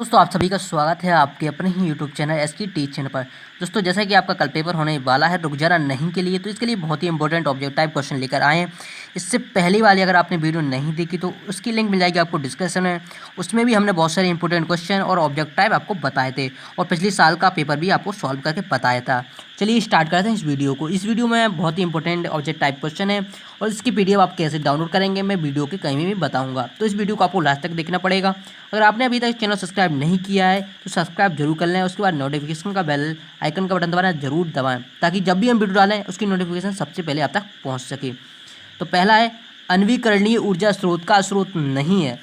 दोस्तों आप सभी का स्वागत है आपके अपने ही YouTube channel SK teach channel पर। दोस्तों जैसा कि आपका कल पेपर होने वाला है रुक जाना नहीं के लिए, तो इसके लिए बहुत ही इंपॉर्टेंट ऑब्जेक्ट टाइप क्वेश्चन लेकर आए हैं। इससे पहली वाली अगर आपने वीडियो नहीं देखी तो उसकी लिंक मिल जाएगी आपको डिस्क्रिप्शन में। उसमें भी हमने बहुत सारे इंपॉर्टेंट क्वेश्चन और ऑब्जेक्ट टाइप आपको बताए थे और पिछले साल का पेपर भी आपको सॉल्व करके बताया था। चलिए स्टार्ट करते हैं इस वीडियो को। इस वीडियो में बहुत ही इंपॉर्टेंट ऑब्जेक्ट टाइप क्वेश्चन है और इसकी पीडीएफ आप कैसे डाउनलोड करेंगे मैं वीडियो के कहीं भी बताऊंगा, तो इस वीडियो को आपको लास्ट तक देखना पड़ेगा। अगर आपने अभी तक चैनल सब्सक्राइब नहीं किया है तो सब्सक्राइब जरूर कर लें, उसके बाद नोटिफिकेशन का बेल आइकन का बटन दबाना जरूर दबाएं ताकि जब भी हम वीडियो डालें उसकी नोटिफिकेशन सबसे पहले आप तक पहुंच सके। तो पहला है अनवीकरणीय ऊर्जा स्रोत का स्रोत नहीं है।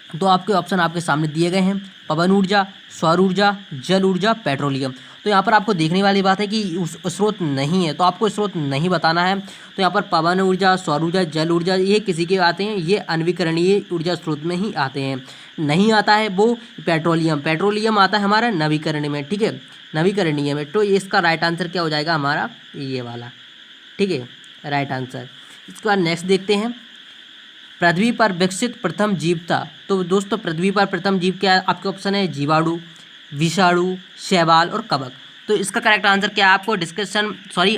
तो आपके ऑप्शन आपके सामने दिए गए हैं, पवन ऊर्जा, सौर ऊर्जा, जल ऊर्जा, पेट्रोलियम। तो यहाँ पर आपको देखने वाली बात है कि उस स्रोत नहीं है, तो आपको स्रोत नहीं बताना है। तो यहाँ पर पवन ऊर्जा, सौर ऊर्जा, जल ऊर्जा ये किसी के आते हैं, ये अनवीकरणीय ऊर्जा स्रोत में ही आते हैं। नहीं आता है वो पेट्रोलियम, पेट्रोलियम आता है हमारा नवीकरणीय में, ठीक है, नवीकरणीय में। तो इसका राइट आंसर क्या हो जाएगा हमारा ये वाला, ठीक है, राइट आंसर। इसके बाद नेक्स्ट देखते हैं, पृथ्वी पर विकसित प्रथम जीव था। तो दोस्तों पृथ्वी पर प्रथम जीव क्या है, आपके ऑप्शन है जीवाणु, विषाणु, शैवाल और कवक। तो इसका करेक्ट आंसर क्या है आपको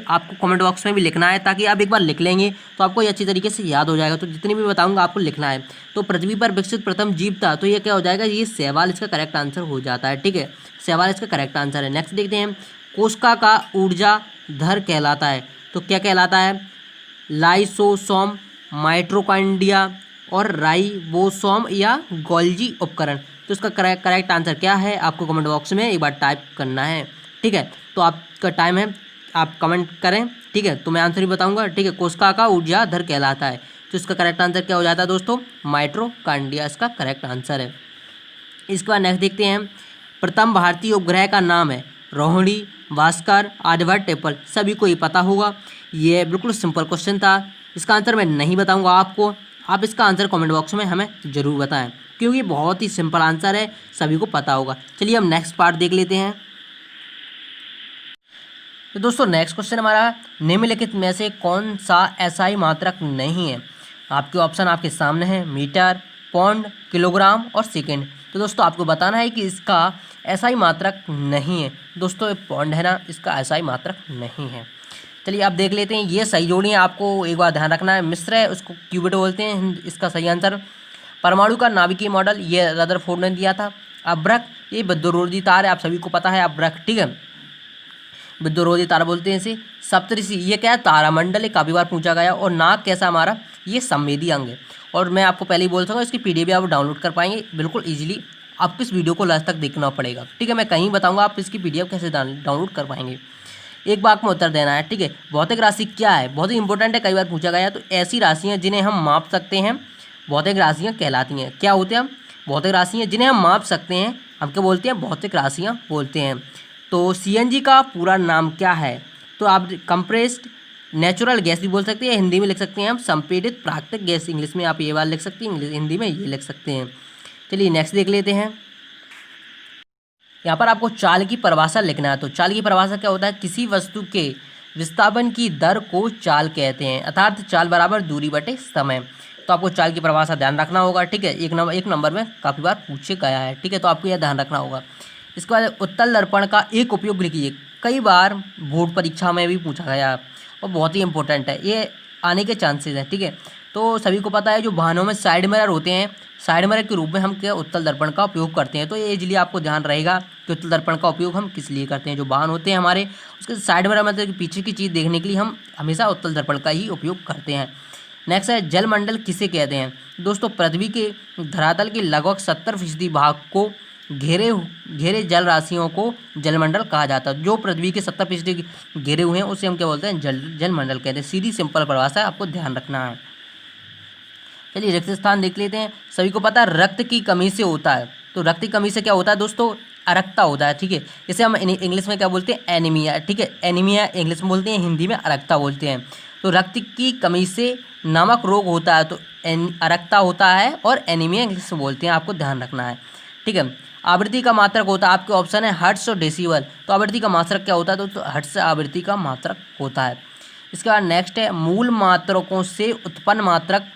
आपको कमेंट बॉक्स में भी लिखना है, ताकि आप एक बार लिख लेंगे तो आपको ये अच्छी तरीके से याद हो जाएगा। तो जितनी भी बताऊंगा आपको लिखना है। तो पृथ्वी पर विकसित प्रथम जीव था, तो ये क्या हो जाएगा, ये शैवाल इसका करेक्ट आंसर हो जाता है, ठीक है, शैवाल इसका करेक्ट आंसर है। नेक्स्ट देखते हैं, कोशिका का ऊर्जा धर कहलाता है। तो क्या कहलाता है, लाइसोसोम, माइटोकॉन्ड्रिया और राइबोसोम या गोल्जी उपकरण। तो इसका करेक्ट आंसर क्या है आपको कमेंट बॉक्स में एक बार टाइप करना है, ठीक है। तो आपका टाइम है, आप कमेंट करें, ठीक है, तो मैं आंसर ही बताऊंगा, ठीक है। कोशिका का ऊर्जा धर कहलाता है, तो इसका करेक्ट आंसर क्या हो जाता है दोस्तों, माइटोकॉन्ड्रिया इसका करेक्ट आंसर है। इसके बाद नेक्स्ट देखते हैं, प्रथम भारतीय उपग्रह का नाम है रोहिणी, भास्कर, आर्यभट्ट, टेपल। सभी को ये पता होगा, ये बिल्कुल सिंपल क्वेश्चन था। इसका आंसर मैं नहीं बताऊंगा आपको, आप इसका आंसर कमेंट बॉक्स में हमें ज़रूर बताएं, क्योंकि बहुत ही सिंपल आंसर है, सभी को पता होगा। चलिए हम नेक्स्ट पार्ट देख लेते हैं। तो दोस्तों नेक्स्ट क्वेश्चन हमारा, निम्नलिखित में से कौन सा एसआई मात्रक नहीं है। आपके ऑप्शन आपके सामने हैं, मीटर, पौंड, किलोग्राम और सेकेंड। तो दोस्तों आपको बताना है कि इसका एसआई मात्रक नहीं है। दोस्तों ये पौंड है ना, इसका एसआई मात्रक नहीं है। चलिए आप देख लेते हैं, ये सही जोड़ी है, आपको एक बार ध्यान रखना है। मिस्र है, उसको क्यूबिट बोलते हैं, इसका सही आंसर। परमाणु का नाभिकीय मॉडल ये रदरफोर्ड ने दिया था। अभ्रक, ये विद्युतरोधी तार है, आप सभी को पता है अभ्रक, ठीक है, विद्युतरोधी तार बोलते हैं इसे। सप्तऋषि, ये क्या है, तारामंडल, एक काफी बार पूछा गया। और नाग कैसा हमारा, ये संवेदी अंग है। और मैं आपको पहले ही बोल सकूँ, इसकी पीडीएफ भी आप डाउनलोड कर पाएंगे बिल्कुल ईजिली। आपको इस वीडियो को लास्ट तक देखना पड़ेगा, ठीक है, मैं कहीं बताऊँगा आप इसकी पीडीएफ कैसे डाउनलोड कर पाएंगे। एक बार में उत्तर देना है, ठीक है। भौतिक राशि क्या है, बहुत ही इंपॉर्टेंट है, कई बार पूछा गया। तो ऐसी राशियाँ जिन्हें हम माप सकते हैं भौतिक राशियाँ कहलाती हैं। क्या होते हैं हम, भौतिक राशियाँ जिन्हें हम माप सकते हैं हम क्या बोलते हैं, भौतिक राशियाँ बोलते हैं। तो सीएनजी का पूरा नाम क्या है, तो आप कंप्रेस्ड नेचुरल गैस भी बोल सकते हैं, हिंदी में लिख सकते हैं हम संपीड़ित प्राकृतिक गैस, इंग्लिश में आप ये बात लिख सकते हैं, हिंदी में ये लिख सकते हैं। चलिए नेक्स्ट देख लेते हैं। यहाँ पर आपको चाल की परिभाषा लिखना है। तो चाल की परिभाषा क्या होता है, किसी वस्तु के विस्थापन की दर को चाल कहते हैं, अर्थात चाल बराबर दूरी बटे समय। तो आपको चाल की परिभाषा ध्यान रखना होगा, ठीक है, एक नंबर में काफ़ी बार पूछे गया है, ठीक है, तो आपको यह ध्यान रखना होगा। इसके बाद उत्तल दर्पण का एक उपयोग लिखिए, कई बार बोर्ड परीक्षा में भी पूछा गया और बहुत ही इंपॉर्टेंट है, ये आने के चांसेस हैं, ठीक है। तो सभी को पता है जो वाहनों में साइड मिरर होते हैं, साइड मिरर के रूप में हम क्या उत्तल दर्पण का उपयोग करते हैं। तो ये इजीली आपको ध्यान रहेगा कि उत्तल दर्पण का उपयोग हम किस लिए करते हैं। जो वाहन होते हैं हमारे, उसके साइड मिरर मतलब कि पीछे की चीज़ देखने के लिए हम हमेशा उत्तल दर्पण का ही उपयोग करते हैं। नेक्स्ट है, जलमंडल किसे कहते हैं। दोस्तों पृथ्वी के धरातल के लगभग 70% भाग को घेरे जल राशियों को जलमंडल कहा जाता है। जो पृथ्वी के 70% घेरे हुए हैं उसे हम क्या बोलते हैं, जलमंडल कहते हैं। सीधी सिंपल परिभाषा आपको ध्यान रखना है। चलिए रक्त स्थान देख लेते हैं। सभी को पता है रक्त की कमी से होता है। तो रक्त की कमी से क्या होता है दोस्तों, अरक्ता होता है, ठीक है। इसे हम इंग्लिश में क्या बोलते हैं, एनीमिया, ठीक है, एनीमिया इंग्लिश में बोलते हैं, हिंदी में अरक्ता बोलते हैं। तो रक्त की कमी से नामक रोग होता है, तो अरक्ता होता है और एनीमिया इंग्लिश में बोलते हैं, आपको ध्यान रखना है, ठीक है। आवृत्ति का मात्रक होता है, आपके ऑप्शन है हर्ट्ज और डेसिबल। तो आवृत्ति का मात्रक क्या होता है तो हर्ट्ज आवृत्ति का मात्रक होता है। इसके बाद नेक्स्ट है, मूल मात्रकों से उत्पन्न मात्रक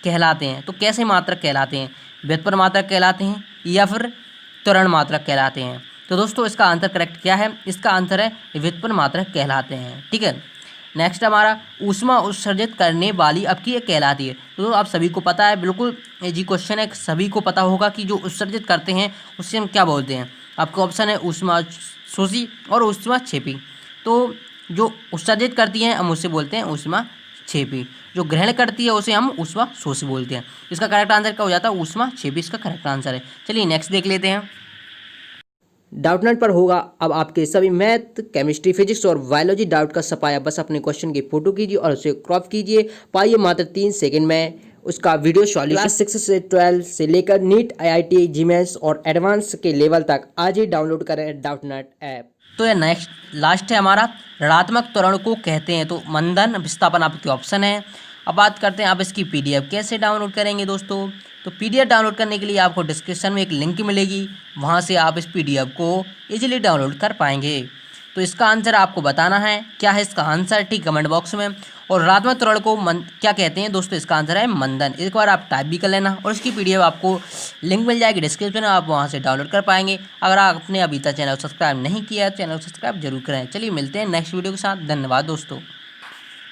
कहलाते हैं। तो कैसे मात्रक कहलाते हैं, व्युत्पन्न मात्रक कहलाते हैं या फिर त्वरण मात्रक कहलाते हैं। तो दोस्तों इसका आंसर करेक्ट क्या है? इसका आंसर है व्युत्पन्न मात्रक कहलाते हैं। ठीक है, नेक्स्ट हमारा ऊष्मा उत्सर्जित करने वाली अपकी कहलाती है। तो आप सभी को पता है, बिल्कुल इजी क्वेश्चन है, सभी को पता होगा कि जो उत्सर्जित करते हैं उससे हम क्या बोलते हैं। आपका ऑप्शन है ऊष्मा शोषी और ऊष्मा क्षेपी। तो जो उत्सर्जित करती है हम उसे बोलते हैं ऊष्मा क्षेपी, जो ग्रहण करती है उसे हम ऊष्मा शोषी बोलते हैं। इसका करेक्ट आंसर क्या हो जाता है? ऊष्मा क्षेपी इसका करेक्ट आंसर है। चलिए नेक्स्ट देख लेते हैं। डाउटनेट पर होगा अब आपके सभी मैथ, केमिस्ट्री, फिजिक्स और बायोलॉजी डाउट का सफाया। बस अपने क्वेश्चन की फोटो कीजिए और उसे क्रॉप कीजिए। पाइए मात्र 3 सेकंड में उसका वीडियो सॉल्यूशन। क्लास 6 से 12 से लेकर नीट, IIT, GMAS और एडवांस के लेवल तक आज ही डाउनलोड करें डाउटनेट ऐप। तो ये नेक्स्ट लास्ट है हमारा, ऋणात्मक त्वरण को कहते हैं। तो मंदन विस्थापन आपके ऑप्शन है। अब बात करते हैं आप इसकी PDF कैसे डाउनलोड करेंगे दोस्तों। तो PDF डाउनलोड करने के लिए आपको डिस्क्रिप्शन में एक लिंक मिलेगी, वहाँ से आप इस PDF को इजीली डाउनलोड कर पाएंगे। तो इसका आंसर आपको बताना है, क्या है इसका आंसर, ठीक कमेंट बॉक्स में। और ऋणात्मक त्वरण को क्या कहते हैं दोस्तों? इसका आंसर है मंदन। एक बार आप टाइप भी कर लेना और इसकी PDF आपको लिंक मिल जाएगी डिस्क्रिप्शन में, आप वहाँ से डाउनलोड कर पाएंगे। अगर आपने अभी तक चैनल सब्सक्राइब नहीं किया, चैनल सब्सक्राइब जरूर करें। चलिए मिलते हैं नेक्स्ट वीडियो के साथ। धन्यवाद दोस्तों।